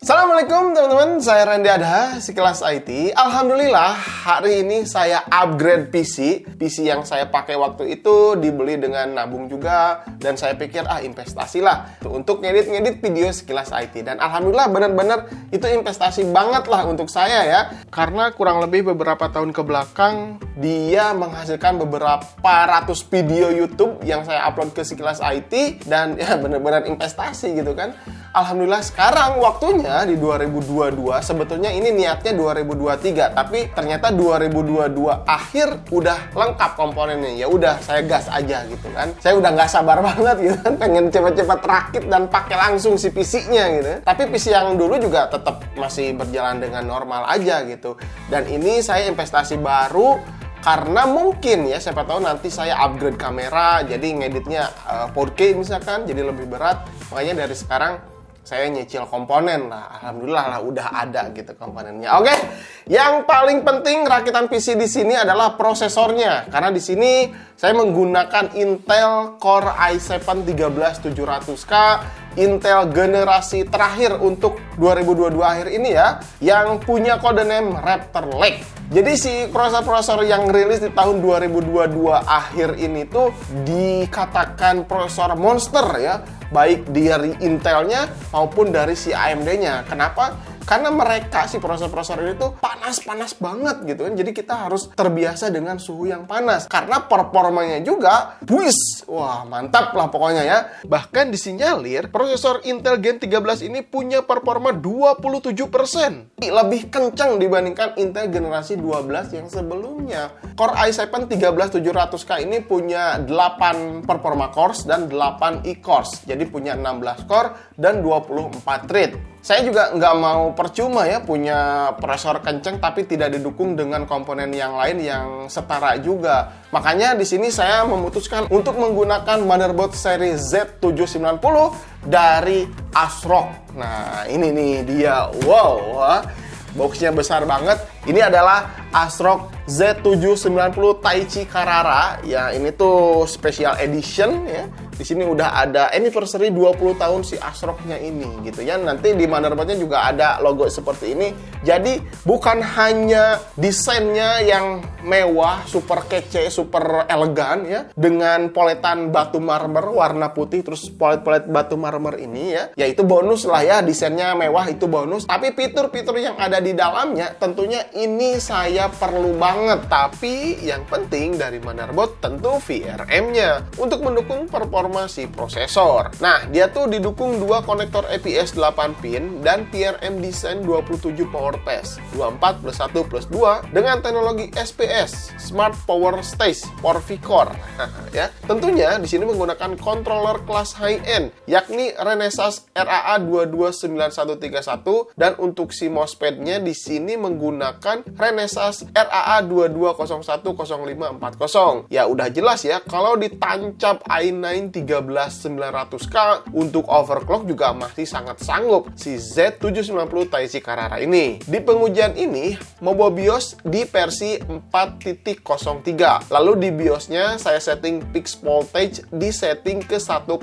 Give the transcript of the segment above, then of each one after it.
Assalamualaikum teman-teman, saya Randy Adha, Sekilas IT. Alhamdulillah, hari ini saya upgrade PC yang saya pakai waktu itu dibeli dengan nabung juga. Dan saya pikir, investasi lah untuk ngedit video Sekilas IT. Dan Alhamdulillah benar-benar itu investasi banget lah untuk saya ya. Karena kurang lebih beberapa tahun ke belakang, dia menghasilkan beberapa ratus video YouTube yang saya upload ke Sekilas IT. Dan ya benar-benar investasi gitu kan. Alhamdulillah sekarang waktunya di 2022, sebetulnya ini niatnya 2023, tapi ternyata 2022 akhir udah lengkap komponennya. Ya udah saya gas aja gitu kan. Saya udah nggak sabar banget gitu kan, pengen cepet-cepet rakit dan pakai langsung si PC-nya gitu. Tapi PC yang dulu juga tetap masih berjalan dengan normal aja gitu. Dan ini saya investasi baru karena mungkin ya, siapa tahu nanti saya upgrade kamera, jadi ngeditnya 4K misalkan, jadi lebih berat. Makanya dari sekarang saya nyicil komponen lah. Alhamdulillah lah udah ada gitu komponennya. Oke, yang paling penting rakitan PC di sini adalah prosesornya. Karena di sini saya menggunakan Intel Core i7 13700K, Intel generasi terakhir untuk 2022 akhir ini ya, yang punya kode name Raptor Lake. Jadi si prosesor yang rilis di tahun 2022 akhir ini tuh dikatakan prosesor monster ya, baik dari Intelnya maupun dari si AMD-nya. Kenapa? Karena mereka si prosesor-prosesor ini tuh panas-panas banget gitu kan. Jadi kita harus terbiasa dengan suhu yang panas. Karena performanya juga buis. Wah, mantap lah pokoknya ya. Bahkan disinyalir prosesor Intel Gen 13 ini punya performa 27%. Lebih kencang dibandingkan Intel generasi 12 yang sebelumnya. Core i7 13700K ini punya 8 performa cores dan 8 e-cores. Jadi punya 16 core dan 24 thread. Saya juga nggak mau percuma ya punya prosesor kenceng tapi tidak didukung dengan komponen yang lain yang setara juga. Makanya di sini saya memutuskan untuk menggunakan motherboard seri Z790 dari ASRock. Nah, ini nih dia. Wow, boxnya besar banget. Ini adalah ASRock Z790 Taichi Carrara. Ya, ini tuh special edition ya. Di sini udah ada anniversary 20 tahun si ASRock-nya ini gitu ya. Nanti di motherboard-nya juga ada logo seperti ini. Jadi bukan hanya desainnya yang mewah, super kece, super elegan ya, dengan poletan batu marmer warna putih terus polet-polet batu marmer ini ya. Ya itu bonus lah ya, desainnya mewah itu bonus. Tapi fitur-fitur yang ada di dalamnya tentunya ini saya perlu banget. Tapi yang penting dari motherboard tentu VRM-nya untuk mendukung performasi prosesor. Nah, dia tuh didukung 2 konektor EPS 8 pin dan VRM design 27 power pass 24 plus 1 plus 2 dengan teknologi SPS Smart Power Stage for V-Core. Ya, tentunya di sini menggunakan controller kelas high-end yakni Renesas RAA 229131 dan untuk si mousepad-nya di sini menggunakan Renesas RAA 22010540. Ya udah jelas ya, kalau ditancap i9 13900K untuk overclock juga masih sangat sanggup si Z790 Taichi Carrara ini. Di pengujian ini, Mobo BIOS di versi 4.03. Lalu di BIOSnya saya setting fix voltage di setting ke 1,3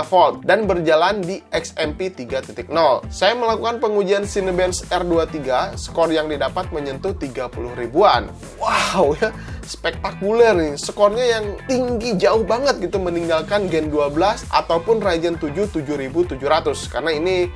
volt dan berjalan di XMP 3.0. Saya melakukan pengujian Cinebench R23, skor yang didapat menyentuh 30 ribuan. Wow ya, spektakuler nih, skornya yang tinggi jauh banget gitu meninggalkan Gen 12 ataupun Ryzen 7 7700 karena ini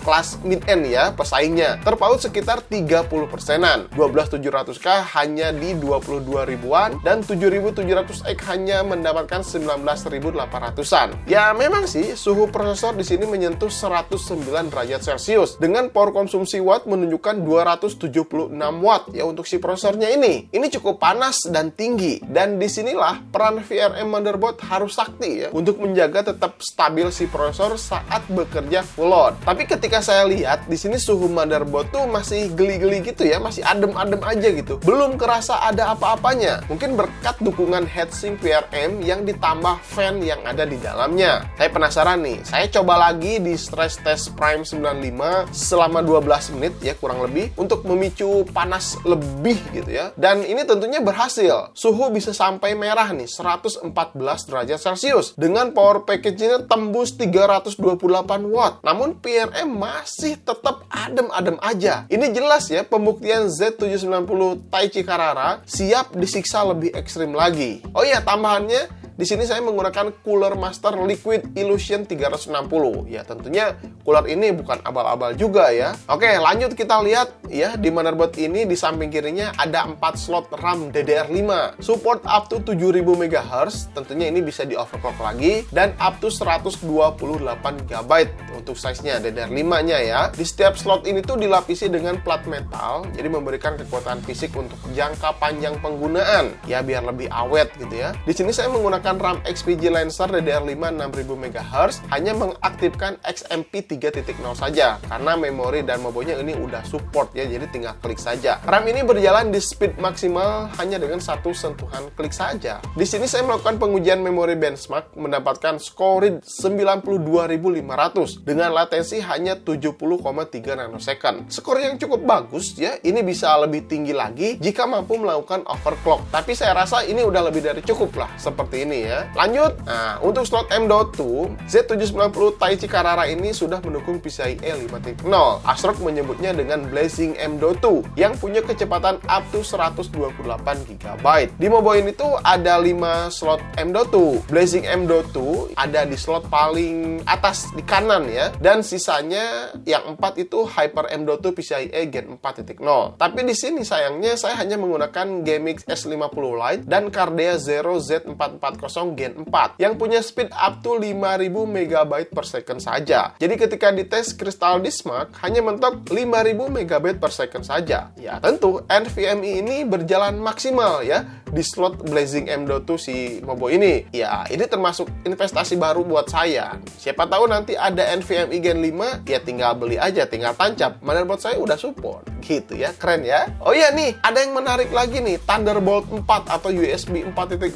kelas mid-end ya pesaingnya. Terpaut sekitar 30%-an. 12700K hanya di 22 ribuan dan 7700X hanya mendapatkan 19.800-an. Ya memang sih suhu prosesor di sini menyentuh 109 derajat Celcius dengan power konsumsi watt menunjukkan 276 watt ya untuk si prosesornya ini. Ini cukup panas dan tinggi, dan disinilah peran VRM motherboard harus sakti ya untuk menjaga tetap stabil si prosesor saat bekerja full load. Tapi ketika saya lihat di sini suhu motherboard tuh masih geli-geli gitu ya, masih adem-adem aja gitu, belum kerasa ada apa-apanya. Mungkin berkat dukungan heatsink VRM yang ditambah fan yang ada di dalamnya. Saya penasaran nih, saya coba lagi di stress test Prime 95 selama 12 menit ya kurang lebih untuk memicu panas lebih gitu ya, dan ini tentunya berhasil. Suhu bisa sampai merah nih, 114 derajat Celcius. Dengan power package-nya tembus 328 watt. Namun VRM masih tetap adem-adem aja. Ini jelas ya, pembuktian Z790 Taichi Carrara siap disiksa lebih ekstrim lagi. Oh iya, tambahannya di sini saya menggunakan Cooler Master Liquid Illusion 360. Ya, tentunya cooler ini bukan abal-abal juga ya. Oke, lanjut kita lihat ya, di motherboard ini di samping kirinya ada 4 slot RAM DDR5. Support up to 7000 MHz. Tentunya ini bisa di overclock lagi dan up to 128 GB untuk size-nya DDR5-nya ya. Di setiap slot ini tuh dilapisi dengan plat metal, jadi memberikan kekuatan fisik untuk jangka panjang penggunaan. Ya, biar lebih awet gitu ya. Di sini saya menggunakan RAM XPG Lancer DDR5 6000 MHz, hanya mengaktifkan XMP 3.0 saja karena memori dan mobonya ini udah support ya, jadi tinggal klik saja. RAM ini berjalan di speed maksimal hanya dengan satu sentuhan klik saja. Di sini saya melakukan pengujian memori benchmark, mendapatkan score read 92.500 dengan latensi hanya 70,3 nanosecond. Skor yang cukup bagus ya, ini bisa lebih tinggi lagi jika mampu melakukan overclock. Tapi saya rasa ini udah lebih dari cukup lah, seperti ini ya. Lanjut, nah untuk slot M.2 Z790 Taichi Carrara ini sudah mendukung PCIe 5.0. ASRock menyebutnya dengan Blazing M.2 yang punya kecepatan up to 128 GB. Di mobile ini tuh ada 5 slot M.2. Blazing M.2 ada di slot paling atas di kanan ya, dan sisanya yang 4 itu Hyper M.2 PCIe Gen 4.0. Tapi di sini sayangnya saya hanya menggunakan GMX S50 Lite dan Cardea Zero Z440 Gen 4 yang punya speed up to 5000 MB per second saja. Jadi ketika dites Crystal Disk Mark hanya mentok 5000 MB per second saja. Ya tentu NVMe ini berjalan maksimal ya di slot Blazing M.2 si Mobo ini. Ya ini termasuk investasi baru buat saya. Siapa tahu nanti ada NVMe Gen 5, ya tinggal beli aja, tinggal tancap. Motherboard saya udah support. Gitu ya, keren ya. Oh iya nih, ada yang menarik lagi nih, Thunderbolt 4 atau USB 4.0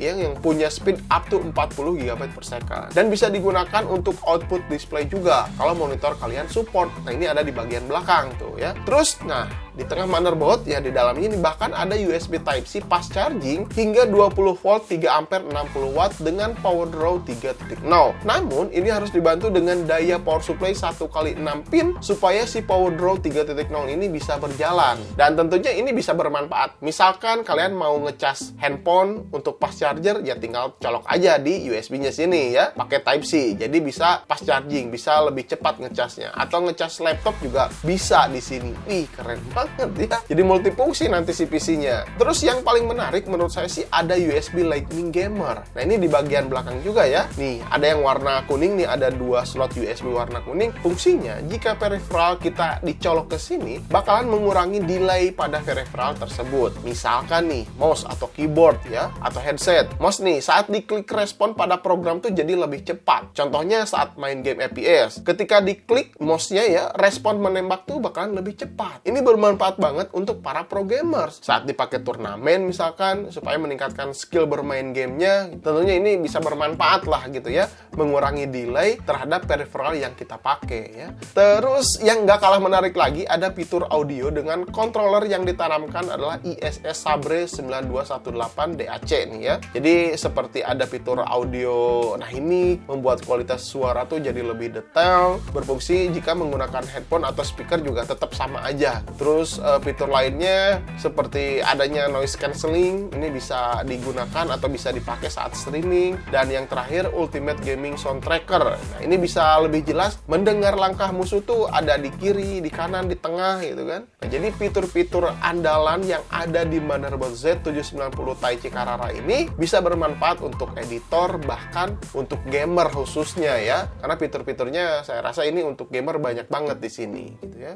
yang punya speed up to 40 GB per second. Dan bisa digunakan untuk output display juga kalau monitor kalian support. Nah, ini ada di bagian belakang tuh ya. Terus, nah, di tengah motherboard ya di dalamnya ini bahkan ada USB Type-C fast charging hingga 20 volt 3 ampere 60 watt dengan power draw 3.0. Namun, ini harus dibantu dengan daya power supply 1x6 pin supaya si power draw 3.0 ini bisa berjalan. Dan tentunya ini bisa bermanfaat. Misalkan kalian mau ngecas handphone untuk fast charger, ya tinggal colok aja di USB-nya sini ya, pakai Type-C. Jadi bisa fast charging, bisa lebih cepat ngecasnya. Atau ngecas laptop juga bisa di sini. Wih, keren banget ya. Jadi multifungsi nanti si PC-nya. Terus yang paling menarik menurut saya sih ada USB Lightning Gamer. Nah, ini di bagian belakang juga ya. Nih, ada yang warna kuning nih, ada 2 slot USB warna kuning. Fungsinya, jika peripheral kita dicolok ke sini, bakalan mengurangi delay pada peripheral tersebut. Misalkan nih, mouse atau keyboard ya, atau headset. Mouse nih, saat diklik respon pada program tuh jadi lebih cepat. Contohnya saat main game FPS. Ketika diklik mouse-nya ya, respon menembak tuh bakalan lebih cepat. Ini bermanfaat banget untuk para pro gamers. Saat dipakai turnamen misalkan, supaya meningkatkan skill bermain gamenya, tentunya ini bisa bermanfaat lah gitu ya, mengurangi delay terhadap peripheral yang kita pakai ya. Terus yang nggak kalah menarik lagi, ada fitur audio dengan controller yang ditanamkan adalah ISS Sabre 9218 DAC nih ya. Jadi seperti ada fitur audio, nah ini membuat kualitas suara tuh jadi lebih detail, berfungsi jika menggunakan headphone atau speaker juga tetap sama aja. Terus fitur lainnya seperti adanya noise cancelling, ini bisa digunakan atau bisa dipakai saat streaming. Dan yang terakhir Ultimate Gaming Sound Tracker. Nah ini bisa lebih jelas mendengar langkah musuh tuh ada di kiri, di kanan, di tengah gitu kan. Nah, jadi fitur-fitur andalan yang ada di motherboard Z790 Taichi Carrara ini bisa bermanfaat untuk editor, bahkan untuk gamer khususnya ya. Karena fitur-fiturnya saya rasa ini untuk gamer banyak banget di sini gitu ya.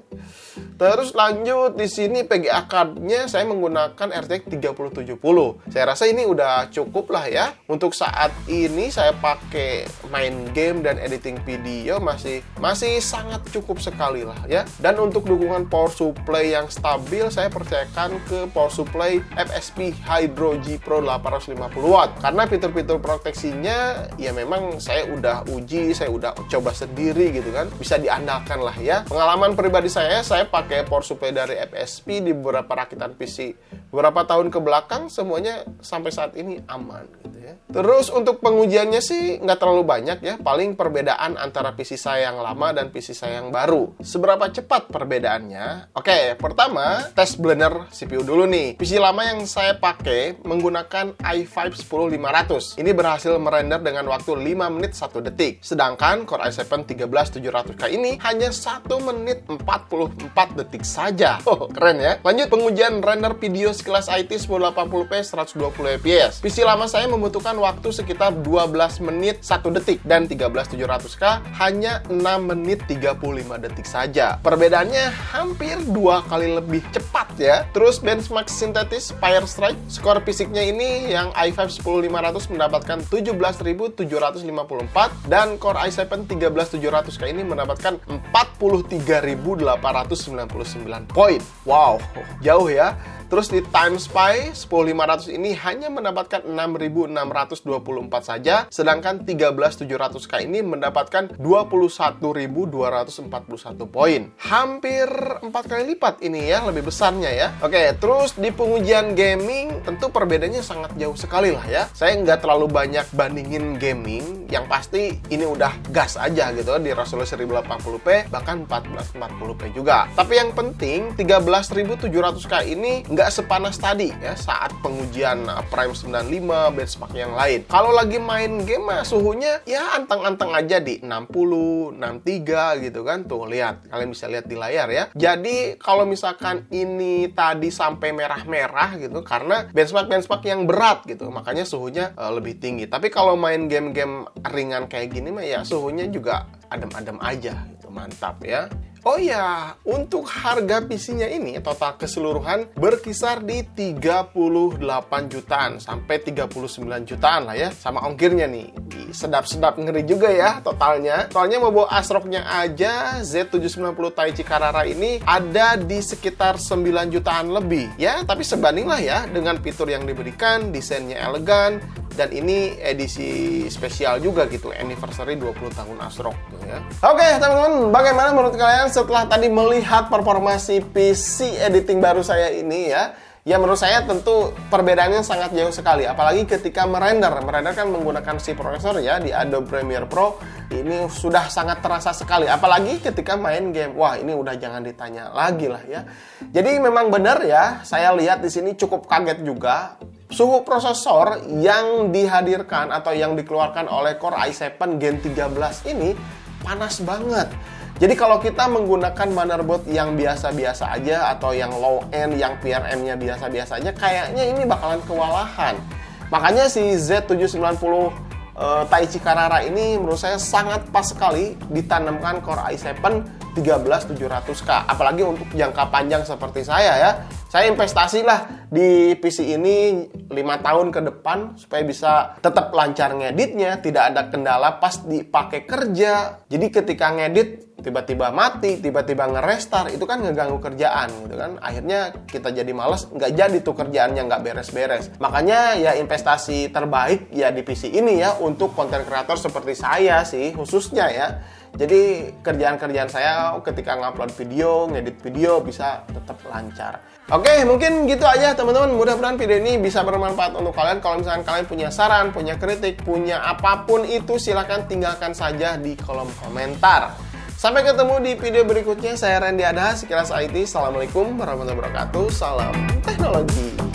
Terus lanjut di sini PGA card-nya saya menggunakan RTX 3070. Saya rasa ini udah cukup lah ya. Untuk saat ini saya pakai main game dan editing video masih sangat cukup sekali lah ya. Dan untuk dukungan power supply yang stabil, saya percayakan ke power supply FSP Hydro G Pro 850 watt. Karena fitur-fitur proteksinya ya memang saya udah uji, saya udah coba sendiri gitu kan. Bisa diandalkan lah ya. Pengalaman pribadi saya pakai power supply dari FSP di beberapa rakitan PC beberapa tahun ke belakang, semuanya sampai saat ini aman gitu ya. Terus untuk pengujiannya sih nggak terlalu banyak ya. Paling perbedaan antara PC saya yang lama dan PC saya yang baru. Seberapa cepat perbedaannya? Oke, pertama tes blender CPU dulu nih. PC lama yang saya pakai menggunakan i5 10500. Ini berhasil merender dengan waktu 5 menit 1 detik. Sedangkan Core i7 13700K ini hanya 1 menit 44 detik saja. Oh, keren ya. Lanjut pengujian render video sekelas IT 1080p 120 fps. PC lama saya membutuhkan waktu sekitar 12 menit 1 detik dan 13700K hanya 6 menit 35 detik saja. Perbedaannya hampir 2 kali lebih cepat ya. Terus benchmark sintetis Firestrike, skor fisiknya ini yang i5 10500 mendapatkan 17.754 dan Core i7 13700K ini mendapatkan 43.899 poin. Wow, jauh ya. Terus di TimeSpy 10500 ini hanya mendapatkan 6.624 saja, sedangkan 13700K ini mendapatkan 21.241 poin. Hampir 4 kali lipat ini ya, lebih besarnya ya. Oke, terus di pengujian gaming tentu perbedaannya sangat jauh sekali lah ya. Saya nggak terlalu banyak bandingin gaming, yang pasti ini udah gas aja gitu di resolusi 1080p, bahkan 1440p juga. Tapi yang penting 13700K ini nggak sepanas tadi ya saat pengujian Prime 95 benchmark yang lain. Kalau lagi main game mah suhunya ya anteng-anteng aja di 60, 63 gitu kan. Tuh lihat, kalian bisa lihat di layar ya. Jadi kalau misalkan ini tadi sampai merah-merah gitu karena benchmark yang berat gitu, makanya suhunya lebih tinggi. Tapi kalau main game-game ringan kayak gini mah ya suhunya juga adem-adem aja gitu. Mantap ya. Oh ya, untuk harga PC-nya ini total keseluruhan berkisar di 38 jutaan sampai 39 jutaan lah ya. Sama ongkirnya nih. Sedap-sedap ngeri juga ya totalnya. Soalnya mau bawa ASRock-nya aja Z790 Taichi Carrara ini ada di sekitar 9 jutaan lebih. Ya, tapi sebanding lah ya dengan fitur yang diberikan, desainnya elegan, dan ini edisi spesial juga gitu, anniversary 20 tahun ASRock gitu ya. Oke, teman-teman, bagaimana menurut kalian setelah tadi melihat performance PC editing baru saya ini ya? Ya menurut saya tentu perbedaannya sangat jauh sekali, apalagi ketika merender kan menggunakan si prosesor ya di Adobe Premiere Pro. Ini sudah sangat terasa sekali, apalagi ketika main game. Wah, ini udah jangan ditanya lagi lah ya. Jadi memang benar ya, saya lihat di sini cukup kaget juga. Suhu prosesor yang dihadirkan atau yang dikeluarkan oleh Core i7 Gen 13 ini panas banget. Jadi kalau kita menggunakan motherboard yang biasa-biasa aja atau yang low end, yang PRM-nya biasa-biasa aja, kayaknya ini bakalan kewalahan. Makanya si Z790 Taichi Carrara ini menurut saya sangat pas sekali ditanamkan Core i7 13700K. Apalagi untuk jangka panjang seperti saya ya. Saya investasi lah di PC ini 5 tahun ke depan supaya bisa tetap lancar ngeditnya, tidak ada kendala pas dipakai kerja. Jadi ketika ngedit tiba-tiba mati, tiba-tiba nge-restart, itu kan ngeganggu kerjaan gitu kan. Akhirnya kita jadi males, nggak jadi tuh kerjaannya, nggak beres-beres. Makanya ya investasi terbaik ya di PC ini ya untuk konten kreator seperti saya sih khususnya ya. Jadi kerjaan-kerjaan saya ketika ngupload video, ngedit video bisa tetap lancar. Oke, mungkin gitu aja teman-teman. Mudah-mudahan video ini bisa bermanfaat untuk kalian. Kalau misalkan kalian punya saran, punya kritik, punya apapun itu, silahkan tinggalkan saja di kolom komentar. Sampai ketemu di video berikutnya. Saya Randy Adha, Sekilas IT. Assalamualaikum warahmatullahi wabarakatuh. Salam teknologi.